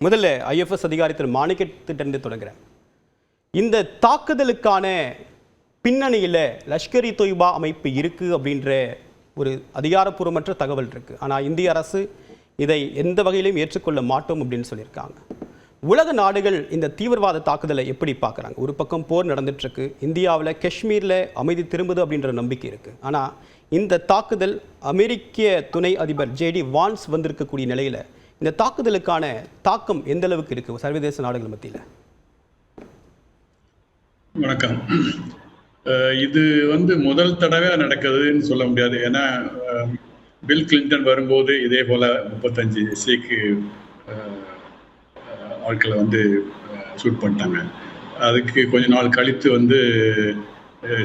முதல்ல ஐஎஃப்எஸ் அதிகாரி திரு மாணிக்கத்திட்டந்து தொடங்குறேன். இந்த தாக்குதலுக்கான பின்னணியில் லஷ்கர் இ தொய்பா அமைப்பு இருக்குது அப்படின்ற ஒரு அதிகாரப்பூர்வமற்ற தகவல் இருக்குது. ஆனால் இந்திய அரசு இதை எந்த வகையிலும் ஏற்றுக்கொள்ள மாட்டோம் அப்படின்னு சொல்லியிருக்காங்க. உலக நாடுகள் இந்த தீவிரவாத தாக்குதலை எப்படி பார்க்குறாங்க? ஒரு பக்கம் போர் நடந்துட்டுருக்கு, இந்தியாவில் காஷ்மீரில் அமைதி திரும்புது அப்படின்ற நம்பிக்கை இருக்குது. ஆனால் இந்த தாக்குதல் அமெரிக்க துணை அதிபர் ஜேடி வான்ஸ் வந்திருக்கக்கூடிய நிலையில் இந்த தாக்குதலுக்கான தாக்கம் எந்த அளவுக்கு இருக்குது சர்வதேச நாடுகள் மத்தியில்? வணக்கம். இது முதல் தடவை நடக்குதுன்னு சொல்ல முடியாது. ஏன்னா பில் கிளின்டன் வரும்போது இதே போல் 35 சீக்கு ஆட்களை ஷூட் பண்ணிட்டாங்க. அதுக்கு கொஞ்ச நாள் கழித்து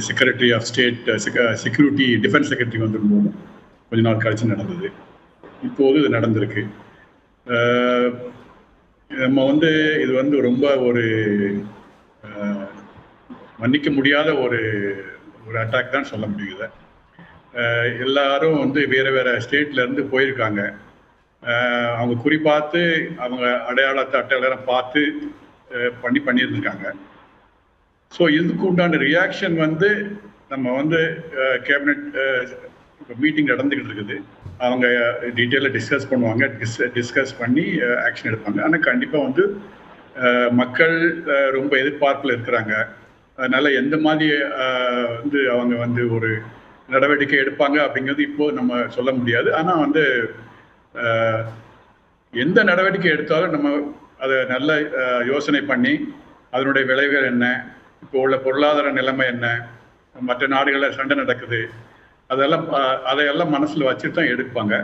secretary of state security defence secretary வந்திருந்தோம். கொஞ்ச நாள் கழித்து நடந்தது. இப்போது இது நடந்திருக்கு. நம்ம இது ரொம்ப ஒரு மன்னிக்க முடியாத ஒரு அட்டாக் தான் சொல்ல முடியுது. எல்லாரும் வேறு வேறு ஸ்டேட்லேருந்து போயிருக்காங்க. அவங்க குறிப்பார்த்து அவங்க அடையாளம் பார்த்து பண்ணியிருந்திருக்காங்க. ஸோ இதுக்கு உண்டான ரியாக்ஷன் நம்ம கேபினட் இப்போ மீட்டிங் நடந்துக்கிட்டு இருக்குது. அவங்க டீட்டெயிலாக டிஸ்கஸ் பண்ணுவாங்க. டிஸ்கஸ் பண்ணி ஆக்ஷன் எடுப்பாங்க. ஆனால் கண்டிப்பாக மக்கள் ரொம்ப எதிர்பார்ப்பில் இருக்கிறாங்க. அதனால் எந்த மாதிரி அவங்க ஒரு நடவடிக்கை எடுப்பாங்க அப்படிங்கிறது இப்போது நம்ம சொல்ல முடியாது. ஆனால் எந்த நடவடிக்கை எடுத்தாலும் நம்ம அதை நல்ல யோசனை பண்ணி அதனுடைய விளைவுகள் என்ன, இப்போ உள்ள பொருளாதார நிலைமை என்ன, மற்ற நாடுகளில் சண்டை நடக்குது, அதையெல்லாம் மனசில் வச்சுட்டு தான் எடுப்பாங்க.